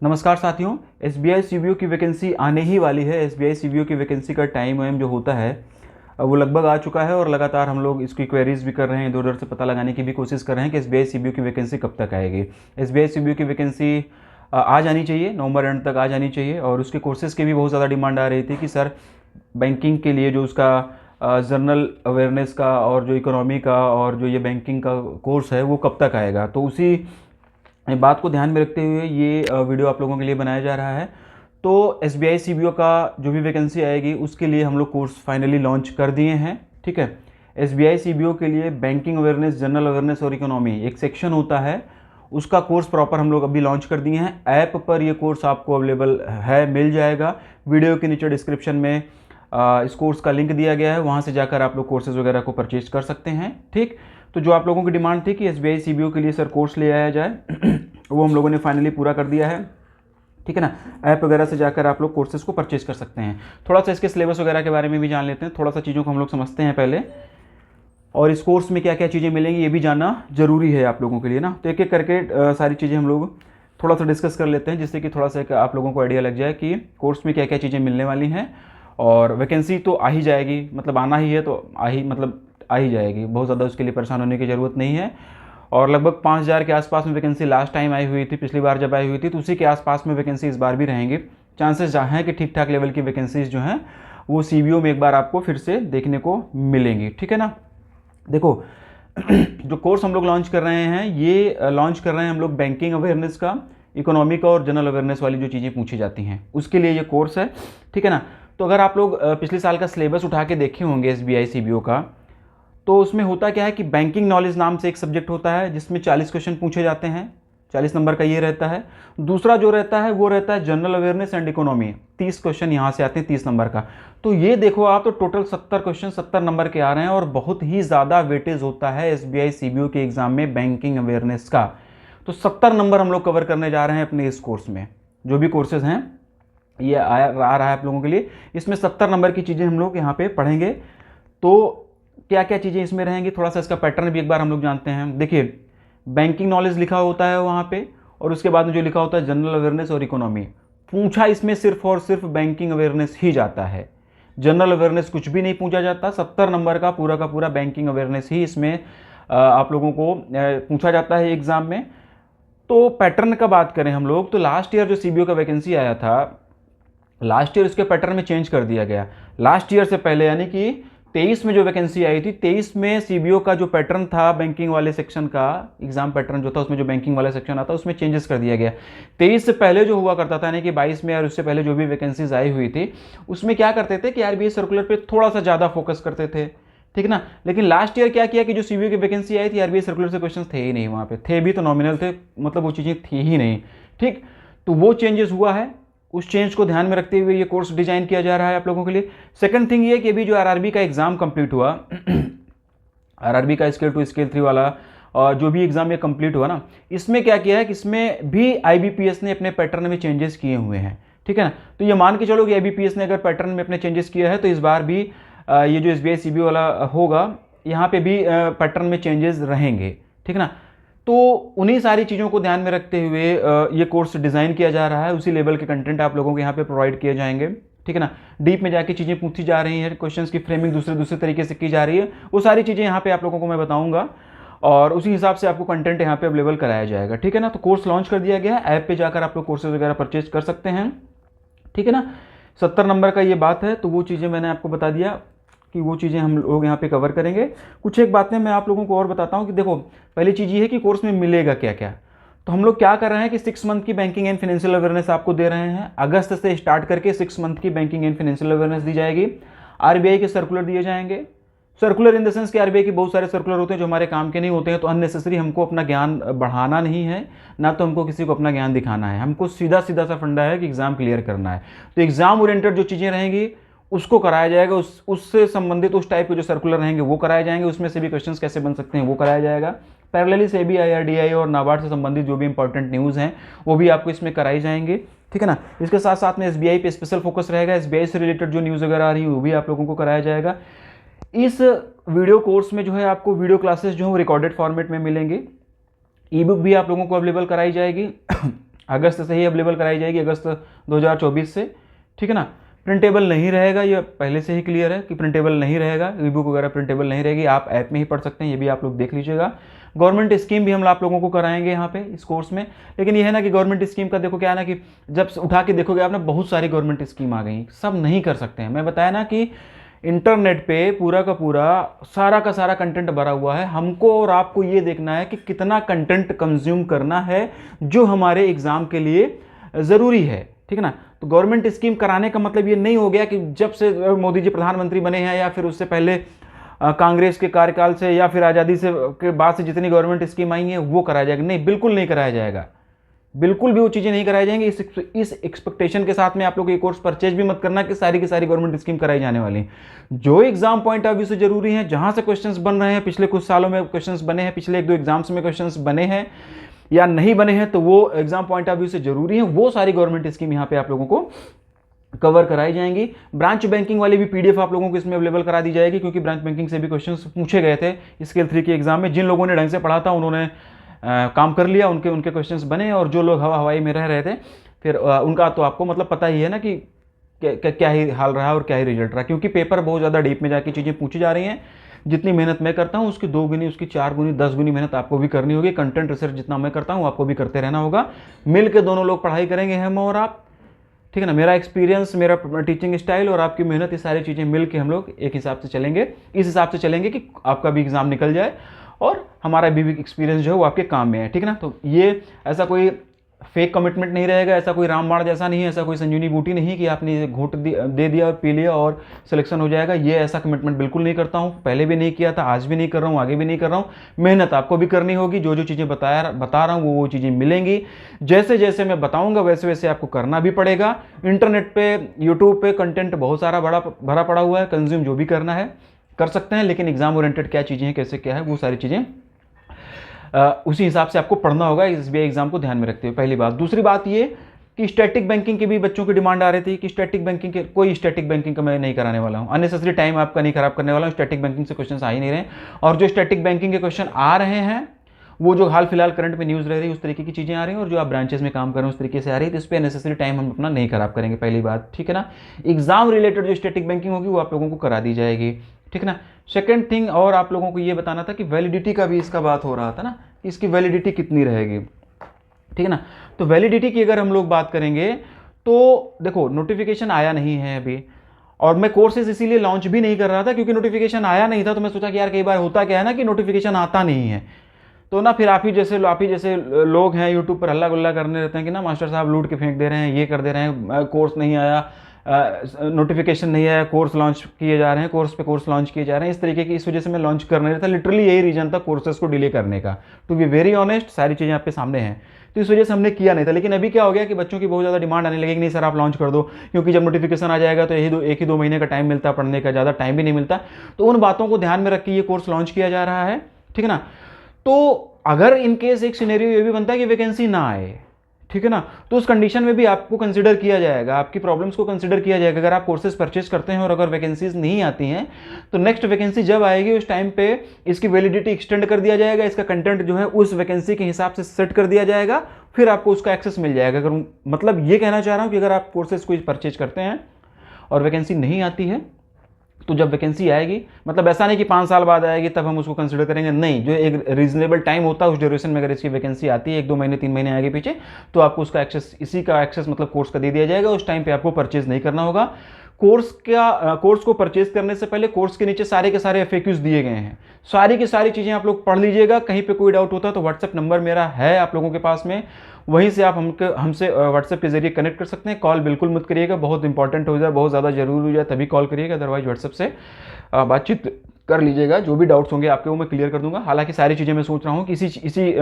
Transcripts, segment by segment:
नमस्कार साथियों, SBI CBO की वैकेंसी आने ही वाली है। एसबीआई सीबीओ की वैकेंसी का टाइम वाइम जो होता है वो लगभग आ चुका है और लगातार हम लोग इसकी क्वेरीज भी कर रहे हैं, इधर उधर से पता लगाने की भी कोशिश कर रहे हैं कि एसबीआई सीबीओ की वैकेंसी कब तक आएगी। एसबीआई सीबीओ की वैकेंसी आ जानी चाहिए, नवंबर एंड तक आ जानी चाहिए। और उसके कोर्सेज की भी बहुत ज़्यादा डिमांड आ रही थी कि सर बैंकिंग के लिए जो उसका जनरल अवेयरनेस का और जो इकोनॉमी का और जो ये बैंकिंग का कोर्स है वो कब तक आएगा। तो उसी बात को ध्यान में रखते हुए ये वीडियो आप लोगों के लिए बनाया जा रहा है। तो S B I C B O का जो भी वैकेंसी आएगी उसके लिए हम लोग कोर्स फाइनली लॉन्च कर दिए हैं। ठीक है, S B I C B O के लिए बैंकिंग अवेयरनेस, जनरल अवेयरनेस और इकोनॉमी एक सेक्शन होता है, उसका कोर्स प्रॉपर हम लोग अभी लॉन्च कर दिए हैं। ऐप पर ये कोर्स आपको अवेलेबल है, मिल जाएगा। वीडियो के नीचे डिस्क्रिप्शन में इस कोर्स का लिंक दिया गया है, वहाँ से जाकर आप लोग कोर्सेज वगैरह को परचेज कर सकते हैं। ठीक, तो जो आप लोगों की डिमांड थी कि S B I C B O के लिए सर कोर्स ले आया जाए वो हम लोगों ने फाइनली पूरा कर दिया है। ठीक है ना, ऐप वगैरह से जाकर आप लोग कोर्सेज को परचेज कर सकते हैं। थोड़ा सा इसके सिलेबस वगैरह के बारे में भी जान लेते हैं, थोड़ा सा चीज़ों को हम लोग समझते हैं पहले, और इस कोर्स में क्या क्या चीज़ें मिलेंगी ये भी जानना जरूरी है आप लोगों के लिए ना। तो एक एक करके सारी चीज़ें हम लोग थोड़ा सा डिस्कस कर लेते हैं, जिससे कि थोड़ा सा एक आप लोगों को आइडिया लग जाए कि कोर्स में क्या क्या चीज़ें मिलने वाली हैं। और वैकेंसी तो आ ही जाएगी, मतलब आना ही है तो आ ही जाएगी, बहुत ज़्यादा उसके लिए परेशान होने की ज़रूरत नहीं है। और लगभग 5,000 के आसपास में वैकेंसी लास्ट टाइम आई हुई थी, पिछली बार जब आई हुई थी, तो उसी के आसपास में वैकेंसी इस बार भी रहेंगी। चांसेस हैं कि ठीक ठाक लेवल की वैकेंसीज जो हैं वो सीबीओ में एक बार आपको फिर से देखने को मिलेंगी। ठीक है ना, देखो जो कोर्स हम लोग लॉन्च कर रहे हैं ये लॉन्च कर रहे हैं हम लोग बैंकिंग अवेयरनेस का, इकोनॉमी का और जनरल अवेयरनेस वाली जो चीज़ें पूछी जाती हैं उसके लिए ये कोर्स है। ठीक है ना, तो अगर आप लोग पिछले साल का सिलेबस उठा के देखे होंगे S B I C B O का, तो उसमें होता क्या है कि बैंकिंग नॉलेज नाम से एक सब्जेक्ट होता है जिसमें 40 क्वेश्चन पूछे जाते हैं, 40 नंबर का ये रहता है। दूसरा जो रहता है वो रहता है general awareness and economy, 30 question यहाँ से आते हैं, 30 नंबर का। तो ये देखो आप, तो टोटल 70 क्वेश्चन 70 नंबर के आ रहे हैं और बहुत ही ज़्यादा वेटेज होता है S B I C B O के एग्जाम में बैंकिंग अवेयरनेस का। तो 70 नंबर हम लोग कवर करने जा रहे हैं अपने इस कोर्स में। जो भी कोर्सेज हैं ये आ रहा है आप लोगों के लिए, इसमें 70 नंबर की चीज़ें हम लोग यहाँ पे पढ़ेंगे। तो क्या क्या चीज़ें इसमें रहेंगी, थोड़ा सा इसका पैटर्न भी एक बार हम लोग जानते हैं। देखिए, बैंकिंग नॉलेज लिखा होता है वहाँ पे, और उसके बाद में जो लिखा होता है जनरल अवेयरनेस और इकोनॉमी। पूछा इसमें सिर्फ और सिर्फ बैंकिंग अवेयरनेस ही जाता है, जनरल अवेयरनेस कुछ भी नहीं पूछा जाता। 70 नंबर का पूरा बैंकिंग अवेयरनेस ही इसमें आप लोगों को पूछा जाता है एग्जाम में। तो पैटर्न का बात करें हम लोग, तो लास्ट ईयर जो सीबीओ का वैकेंसी आया था, लास्ट ईयर उसके पैटर्न में चेंज कर दिया गया। लास्ट ईयर से पहले यानी कि 23 में जो वैकेंसी आई थी, 23 में सीबीओ का जो पैटर्न था बैंकिंग वाले सेक्शन का, एग्जाम पैटर्न जो था उसमें जो बैंकिंग वाला सेक्शन आता उसमें चेंजेस कर दिया गया। 23 से पहले जो हुआ करता था यानी कि 22 में और उससे पहले जो भी वैकेंसीज आई हुई थी उसमें क्या करते थे कि आरबीआई सर्कुलर पे थोड़ा सा ज़्यादा फोकस करते थे। ठीक ना, लेकिन लास्ट ईयर क्या किया कि जो सीबीओ की वैकेंसी आई थी आरबीआई सर्कुलर से क्वेश्चन थे ही नहीं, वहाँ पे थे भी तो नॉमिनल थे, मतलब वो चीज़ें थी ही नहीं। ठीक, तो वो चेंजेस हुआ है, उस चेंज को ध्यान में रखते हुए ये कोर्स डिजाइन किया जा रहा है आप लोगों के लिए। सेकंड थिंग ये कि अभी जो आरआरबी का एग्जाम कंप्लीट हुआ आरआरबी का स्केल 2 स्केल 3 वाला जो भी एग्जाम ये कंप्लीट हुआ ना, इसमें क्या किया है कि इसमें भी आईबीपीएस ने अपने पैटर्न में चेंजेस किए हुए हैं। ठीक है ना, तो ये मान के चलो कि आईबीपीएस ने अगर पैटर्न में अपने चेंजेस किया है तो इस बार भी ये जो एसबीआई सीबीओ वाला होगा यहाँ पे भी पैटर्न में चेंजेस रहेंगे। ठीक है ना, तो उन्हीं सारी चीज़ों को ध्यान में रखते हुए ये कोर्स डिज़ाइन किया जा रहा है। उसी लेवल के कंटेंट आप लोगों को यहाँ पे प्रोवाइड किए जाएंगे। ठीक है ना, डीप में जाके चीज़ें पूछी जा रही हैं, क्वेश्चंस की फ्रेमिंग दूसरे तरीके से की जा रही है, वो सारी चीज़ें यहाँ पे आप लोगों को मैं बताऊँगा और उसी हिसाब से आपको कंटेंट यहाँ पे अवेलेबल कराया जाएगा। ठीक है ना, तो कोर्स लॉन्च कर दिया गया है, ऐप पर जाकर आप लोग कोर्सेज वगैरह परचेज कर सकते हैं। ठीक है ना, 70 नंबर का ये बात है, तो वो चीज़ें मैंने आपको बता दिया कि वो चीज़ें हम लोग यहाँ पे कवर करेंगे। कुछ एक बातें मैं आप लोगों को और बताता हूँ कि देखो, पहली चीज़ ये है कि कोर्स में मिलेगा क्या क्या। तो हम लोग क्या कर रहे हैं कि 6 मंथ की बैंकिंग एंड फाइनेंशियल अवेयरनेस आपको दे रहे हैं। अगस्त से स्टार्ट करके 6 मंथ की बैंकिंग एंड फाइनेंशियल अवेयरनेस दी जाएगी। आरबीआई के सर्कुलर दिए जाएंगे, सर्कुलर इन द सेंस कि आरबीआई के बहुत सारे सर्कुलर होते हैं जो हमारे काम के नहीं होते हैं, तो अननेसेसरी हमको अपना ज्ञान बढ़ाना नहीं है, ना तो हमको किसी को अपना ज्ञान दिखाना है। हमको सीधा सीधा सा फंडा है कि एग्जाम क्लियर करना है। तो एग्जाम ओरिएंटेड जो चीज़ें रहेंगी उसको कराया जाएगा, उससे संबंधित उस टाइप के जो सर्कुलर रहेंगे वो कराए जाएंगे, उसमें से भी क्वेश्चंस कैसे बन सकते हैं वो कराया जाएगा। पैरेलली से भी आईआरडीआई और नाबार्ड से संबंधित जो भी इंपॉर्टेंट न्यूज़ हैं वो भी आपको इसमें कराई जाएंगे। ठीक है ना, इसके साथ साथ में एसबीआई पे स्पेशल फोकस रहेगा, एसबीआई से रिलेटेड जो न्यूज़ वगैरह आ रही है वो भी आप लोगों को कराया जाएगा। इस वीडियो कोर्स में जो है आपको वीडियो क्लासेस जो है रिकॉर्डेड फॉर्मेट में मिलेंगे, ई बुक भी आप लोगों को अवेलेबल कराई जाएगी अगस्त से ही अवेलेबल कराई जाएगी, अगस्त 2024 से, ठीक है ना। प्रिंटेबल नहीं रहेगा, ये पहले से ही क्लियर है कि प्रिंटेबल नहीं रहेगा, ई बुक वगैरह प्रिंटेबल नहीं रहेगी, आप ऐप में ही पढ़ सकते हैं, ये भी आप लोग देख लीजिएगा। गवर्नमेंट स्कीम भी हम आप लोगों को कराएंगे यहाँ पे इस कोर्स में। लेकिन ये है ना कि गवर्नमेंट स्कीम का देखो क्या है ना कि जब उठा के देखोगे आप ना, बहुत सारी गवर्नमेंट स्कीम आ गई, सब नहीं कर सकते हैं। मैं बताया ना कि इंटरनेट पे पूरा का पूरा सारा का सारा कंटेंट भरा हुआ है, हमको और आपको ये देखना है कि कितना कंटेंट कंज्यूम करना है जो हमारे एग्जाम के लिए ज़रूरी है, ठीक है ना। तो गवर्नमेंट स्कीम कराने का मतलब ये नहीं हो गया कि जब से मोदी जी प्रधानमंत्री बने हैं या फिर उससे पहले कांग्रेस के कार्यकाल से या फिर आज़ादी से के बाद से जितनी गवर्नमेंट स्कीम आई हैं वो कराया जाएगा, नहीं, बिल्कुल नहीं कराया जाएगा, बिल्कुल भी वो चीज़ें नहीं कराई जाएंगी। इस एक्सपेक्टेशन के साथ में आप लोग ये कोर्स परचेज भी मत करना कि सारी की सारी गवर्नमेंट स्कीम कराई जाने वाली हैं। जो एग्जाम पॉइंट ऑफ व्यू से जरूरी है, जहां से क्वेश्चंस बन रहे हैं, पिछले कुछ सालों में क्वेश्चंस बने हैं, पिछले 1-2 एग्जाम्स में क्वेश्चंस बने हैं या नहीं बने हैं, तो वो एग्जाम पॉइंट ऑफ व्यू से जरूरी है, वो सारी गवर्नमेंट स्कीम यहाँ पे आप लोगों को कवर कराई जाएंगी। ब्रांच बैंकिंग वाली भी पीडीएफ आप लोगों को इसमें अवेलेबल करा दी जाएगी, क्योंकि ब्रांच बैंकिंग से भी क्वेश्चंस पूछे गए थे स्केल 3 के एग्जाम में। जिन लोगों ने ढंग से पढ़ा था उन्होंने काम कर लिया, उनके क्वेश्चंस बने, और जो लोग हवाई में रह रहे थे फिर उनका तो आपको मतलब पता ही है ना कि क्या ही हाल रहा और क्या ही रिजल्ट रहा, क्योंकि पेपर बहुत ज़्यादा डीप में जाके चीज़ें पूछी जा रही हैं। जितनी मेहनत मैं करता हूँ उसकी 2 गुनी, उसकी 4 गुनी, 10 गुनी मेहनत आपको भी करनी होगी। कंटेंट रिसर्च जितना मैं करता हूँ आपको भी करते रहना होगा, मिल के दोनों लोग पढ़ाई करेंगे, हम और आप, ठीक है ना। मेरा एक्सपीरियंस, मेरा टीचिंग स्टाइल और आपकी मेहनत, ये सारी चीज़ें मिल के हम लोग एक हिसाब से चलेंगे, इस हिसाब से चलेंगे कि आपका भी एग्ज़ाम निकल जाए और हमारा भी एक्सपीरियंस जो है वो आपके काम में है, ठीक है ना। तो ये ऐसा कोई फेक कमिटमेंट नहीं रहेगा, ऐसा कोई रामबाण जैसा नहीं है, ऐसा कोई संजीवनी बूटी नहीं कि आपने घूंट दे दिया और पी लिया और सिलेक्शन हो जाएगा। ये ऐसा कमिटमेंट बिल्कुल नहीं करता हूँ, पहले भी नहीं किया था, आज भी नहीं कर रहा हूँ, आगे भी नहीं कर रहा हूँ। मेहनत आपको भी करनी होगी, जो जो चीज़ें बता रहा हूँ वो चीज़ें मिलेंगी, जैसे जैसे मैं बताऊँगा वैसे वैसे आपको करना भी पड़ेगा। इंटरनेट पर, यूट्यूब पर कंटेंट बहुत सारा भरा पड़ा हुआ है, कंज्यूम जो भी करना है कर सकते हैं, लेकिन एग्जाम ओरिएंटेड क्या चीज़ें हैं, कैसे क्या है, वो सारी चीज़ें उसी हिसाब से आपको पढ़ना होगा एसबीआई एग्जाम को ध्यान में रखते हुए, पहली बात। दूसरी बात ये कि स्टैटिक बैंकिंग की भी बच्चों की डिमांड आ रही थी कि स्टैटिक बैंकिंग के, कोई स्टैटिक बैंकिंग का मैं नहीं कराने वाला हूँ, अननेसेसरी टाइम आपका नहीं खराब करने वाला हूँ। स्टैटिक बैंकिंग से क्वेश्चन आ ही नहीं रहे, और जो स्टैटिक बैंकिंग के क्वेश्चन आ रहे हैं वो जो हाल फिलहाल करंट में न्यूज़ रह रही है उस तरीके की चीज़ें आ रही हैं, और जो आप ब्रांचेस में काम कर रहे हैं उस तरीके से आ रही है, तो इस पर नेसेसरी टाइम हम अपना नहीं खराब करेंगे, पहली बात, ठीक है ना। एग्जाम रिलेटेड जो स्टैटिक बैंकिंग होगी वो आप लोगों को करा दी जाएगी, ठीक है ना। सेकेंड थिंग और आप लोगों को ये बताना था कि वैलिडिटी का भी इसका बात हो रहा था ना, कि इसकी वैलिडिटी कितनी रहेगी, ठीक है ना। तो वैलिडिटी की अगर हम लोग बात करेंगे तो देखो नोटिफिकेशन आया नहीं है अभी, और मैं कोर्सेज इसीलिए लॉन्च भी नहीं कर रहा था क्योंकि नोटिफिकेशन आया नहीं था। तो मैं सोचा कि यार कई बार होता क्या है ना कि नोटिफिकेशन आता नहीं है, तो ना फिर आप ही जैसे लोग हैं यूट्यूब पर हल्ला गुल्ला करने रहते हैं कि ना मास्टर साहब लूट के फेंक दे रहे हैं, ये कर दे रहे हैं, कोर्स नहीं आया, नोटिफिकेशन नहीं आया, कोर्स लॉन्च किए जा रहे हैं, कोर्स पे कोर्स लॉन्च किए जा रहे हैं, इस तरीके की। इस वजह से मैं लॉन्च कर नहीं रहा था, लिटरली यही रीजन था कोर्सेज को डिले करने का, टू बी वेरी ऑनेस्ट, सारी चीज़ें आपके सामने हैं, तो इस वजह से हमने किया नहीं था। लेकिन अभी क्या हो गया कि बच्चों की बहुत ज़्यादा डिमांड आने लगी कि नहीं सर आप लॉन्च कर दो, क्योंकि जब नोटिफिकेशन आ जाएगा तो एक ही दो महीने का टाइम मिलता है पढ़ने का, ज़्यादा टाइम भी नहीं मिलता। तो उन बातों को ध्यान में रख के ये कोर्स लॉन्च किया जा रहा है, ठीक है ना। तो अगर इन केस एक सिनेरियो ये भी बनता है कि वैकेंसी ना आए, ठीक है ना, तो उस कंडीशन में भी आपको कंसिडर किया जाएगा, आपकी प्रॉब्लम्स को कंसिडर किया जाएगा। अगर आप कोर्सेज परचेज करते हैं और अगर वैकेंसीज नहीं आती हैं तो नेक्स्ट वैकेंसी जब आएगी उस टाइम पे इसकी वैलिडिटी एक्सटेंड कर दिया जाएगा, इसका कंटेंट जो है उस वैकेंसी के हिसाब से सेट कर दिया जाएगा, फिर आपको उसका एक्सेस मिल जाएगा। अगर मतलब ये कहना चाह रहा हूँ कि अगर आप कोर्सेज को परचेज करते हैं और वैकेंसी नहीं आती है तो जब वैकेंसी आएगी, मतलब ऐसा नहीं कि 5 साल बाद आएगी तब हम उसको कंसिडर करेंगे, नहीं, जो एक रीजनेबल टाइम होता है उस ड्यूरेशन में अगर इसकी वैकेंसी आती है 1-2 महीने 3 महीने आगे पीछे, तो आपको उसका एक्सेस, इसी का एक्सेस मतलब कोर्स का दे दिया जाएगा। उस टाइम पे आपको परचेज नहीं करना होगा। कोर्स को परचेज करने से पहले कोर्स के नीचे सारे के सारे FAQs दिए गए हैं, सारी की सारी चीज़ें आप लोग पढ़ लीजिएगा। कहीं पे कोई डाउट होता है तो व्हाट्सएप नंबर मेरा है आप लोगों के पास में, वहीं से आप हमसे व्हाट्सएप के जरिए कनेक्ट कर सकते हैं। कॉल बिल्कुल मत करिएगा, बहुत इंपॉर्टेंट हो जाए, बहुत ज़्यादा जरूरी हो जाए तभी कॉल करिएगा, अदरवाइज व्हाट्सएप से बातचीत कर लीजिएगा। जो भी डाउट्स होंगे आपके वो मैं क्लियर कर दूंगा। हालांकि सारी चीज़ें मैं सोच रहा हूँ कि इसी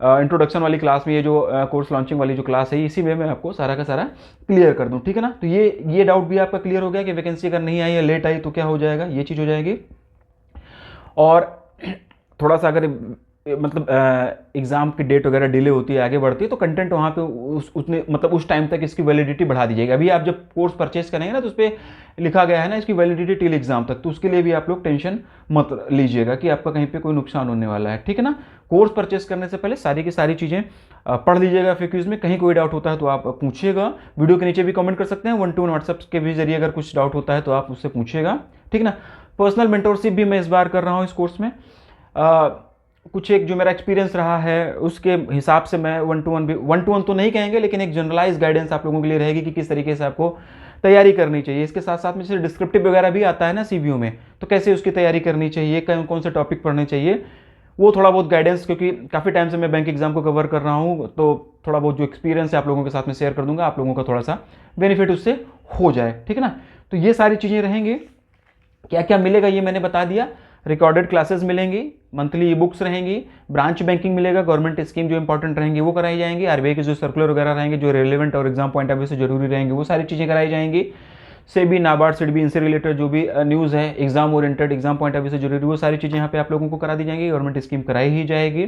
इंट्रोडक्शन वाली क्लास में, ये जो कोर्स लॉन्चिंग वाली जो क्लास है इसी में मैं आपको सारा का सारा क्लियर कर दूं, ठीक है ना। तो ये डाउट भी आपका क्लियर हो गया कि वैकेंसी अगर नहीं आई या लेट आई तो क्या हो जाएगा, ये चीज़ हो जाएगी। और थोड़ा सा अगर मतलब एग्ज़ाम की डेट वगैरह डिले होती है, आगे बढ़ती है, तो कंटेंट वहाँ पे उस उतने मतलब उस टाइम तक इसकी वैलिडिटी बढ़ा दी जाएगी। अभी आप जब कोर्स परचेज करेंगे ना, तो उस पर लिखा गया है ना इसकी वैलिडिटी टिल एग्ज़ाम तक, तो उसके लिए भी आप लोग टेंशन मत लीजिएगा कि आपका कहीं पे कोई नुकसान होने वाला है, ठीक है ना। कोर्स परचेज करने से पहले सारी की सारी चीज़ें पढ़ लीजिएगा FAQs में। कहीं कोई डाउट होता है तो आप पूछिएगा, वीडियो के नीचे भी कमेंट कर सकते हैं, 1-to-1 व्हाट्सएप के भी जरिए अगर कुछ डाउट होता है तो आप उससे पूछिएगा, ठीक ना। पर्सनल मेंटोरशिप भी मैं इस बार कर रहा हूँ इस कोर्स में। कुछ एक जो मेरा एक्सपीरियंस रहा है उसके हिसाब से मैं 1-to-1 भी, 1-to-1 तो नहीं कहेंगे, लेकिन एक जनरलाइज गाइडेंस आप लोगों के लिए रहेगी कि किस तरीके से आपको तैयारी करनी चाहिए। इसके साथ साथ में जैसे डिस्क्रिप्टिव वगैरह भी आता है ना CBO में, तो कैसे उसकी तैयारी करनी चाहिए, कौन कौन से टॉपिक पढ़ने चाहिए, वो थोड़ा बहुत गाइडेंस, क्योंकि काफ़ी टाइम से मैं बैंक एग्जाम को कवर कर रहा हूँ, तो थोड़ा बहुत जो एक्सपीरियंस है आप लोगों के साथ में शेयर कर दूंगा, आप लोगों का थोड़ा सा बेनिफिट उससे हो जाए, ठीक है ना। तो ये सारी चीज़ें रहेंगी। क्या क्या मिलेगा ये मैंने बता दिया। रिकॉर्डेड क्लासेस मिलेंगी, मंथली ई बुक्स रहेंगी, ब्रांच बैंकिंग मिलेगा, गवर्नमेंट स्कीम जो इंपॉर्टेंट रहेंगी वो कराई जाएंगी, RBI के जो सर्कुलर वगैरह रहेंगे जो रेलिवेंट और एग्जाम पॉइंट ऑफ व्यू से जरूरी रहेंगे वो सारी चीज़ें कराई जाएंगी। सेबी, नाबार्ड, सिडबी, इनसे रिलेटेड जो भी न्यूज़ है exam oriented, exam point of view से जरूरी, वो सारी चीज़ें यहाँ पे आप लोगों को करा दी जाएंगी, गवर्नमेंट स्कीम कराई ही जाएगी,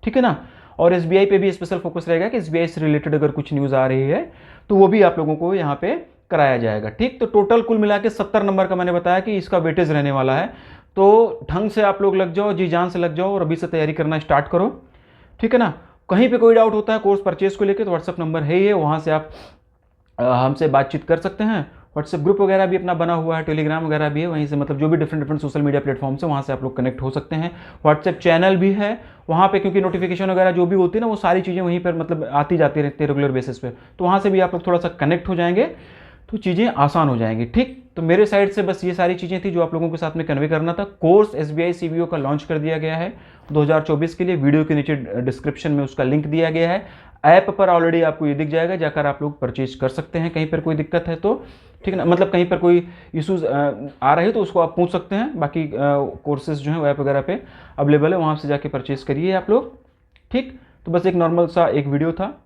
ठीक है ना। और SBI पे भी स्पेशल फोकस रहेगा कि SBI से रिलेटेड अगर कुछ न्यूज़ आ रही है तो वो भी आप लोगों को यहाँ पे कराया जाएगा, ठीक। तो टोटल कुल मिला के 70 नंबर का मैंने बताया कि इसका वेटेज रहने वाला है। तो ढंग से आप लोग लग जाओ, जी जान से लग जाओ और अभी से तैयारी करना स्टार्ट करो, ठीक है ना। कहीं पे कोई डाउट होता है कोर्स परचेज को लेकर तो व्हाट्सअप नंबर है ये, वहाँ से आप हमसे बातचीत कर सकते हैं। व्हाट्सएप ग्रुप वगैरह भी अपना बना हुआ है, टेलीग्राम वगैरह भी है, वहीं से मतलब जो भी डिफरेंट सोशल मीडिया प्लेटफॉर्म से वहाँ से आप लोग कनेक्ट हो सकते हैं। व्हाट्सएप चैनल भी है, वहाँ पे क्योंकि नोटिफिकेशन वगैरह जो भी होती है ना वो सारी चीज़ें वहीं पर मतलब आती जाती रहती है रेगुलर बेसिस पे, तो वहाँ से भी आप लोग थोड़ा सा कनेक्ट हो जाएंगे तो चीज़ें आसान हो जाएंगी, ठीक। तो मेरे साइड से बस ये सारी चीज़ें थी जो आप लोगों के साथ में कन्वे करना था। कोर्स SBI CBO का लॉन्च कर दिया गया है 2024 के लिए, वीडियो के नीचे डिस्क्रिप्शन में उसका लिंक दिया गया है। ऐप पर ऑलरेडी आपको ये दिख जाएगा, जाकर आप लोग परचेज कर सकते हैं कहीं पर कोई दिक्कत है तो, ठीक है ना। मतलब कहीं पर कोई इशूज़ आ रहे हो तो उसको आप पूछ सकते हैं, बाकी कोर्सेज जो हैं ऐप वगैरह पे अवेलेबल है, वहाँ से जाके परचेज करिए आप लोग, ठीक। तो बस एक नॉर्मल सा एक वीडियो था।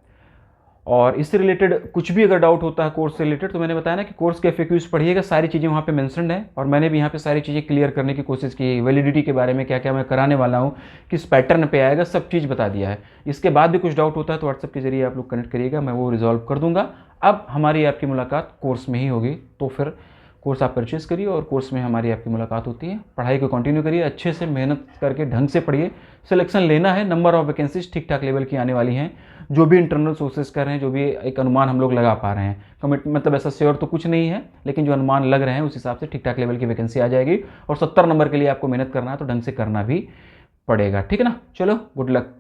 और इससे रिलेटेड कुछ भी अगर डाउट होता है कोर्स से रिलेटेड तो मैंने बताया ना कि कोर्स के FAQs पढ़िएगा, सारी चीज़ें वहाँ पे मेंशन्ड है, और मैंने भी यहाँ पे सारी चीज़ें क्लियर करने की कोशिश की, वैलिडिटी के बारे में क्या क्या मैं कराने वाला हूँ, किस पैटर्न पे आएगा, सब चीज़ बता दिया है। इसके बाद भी कुछ डाउट होता है तो व्हाट्सएप के जरिए आप लोग कनेक्ट करिएगा, मैं वो रिजॉल्व कर दूंगा। अब हमारी आपकी मुलाकात कोर्स में ही होगी, तो फिर कोर्स आप परचेज करिए और कोर्स में हमारी आपकी मुलाकात होती है। पढ़ाई को कंटिन्यू करिए, अच्छे से मेहनत करके ढंग से पढ़िए, सिलेक्शन लेना है, नंबर ऑफ वैकेंसीज ठीक ठाक लेवल की आने वाली हैं, जो भी इंटरनल सोर्सेज कर रहे हैं, जो भी एक अनुमान हम लोग लगा पा रहे हैं, कमिट मतलब ऐसा श्योर तो कुछ नहीं है, लेकिन जो अनुमान लग रहे हैं उस हिसाब से ठीक ठाक लेवल की वैकेंसी आ जाएगी। और 70 नंबर के लिए आपको मेहनत करना है तो ढंग से करना भी पड़ेगा, ठीक है ना। चलो, गुड लक।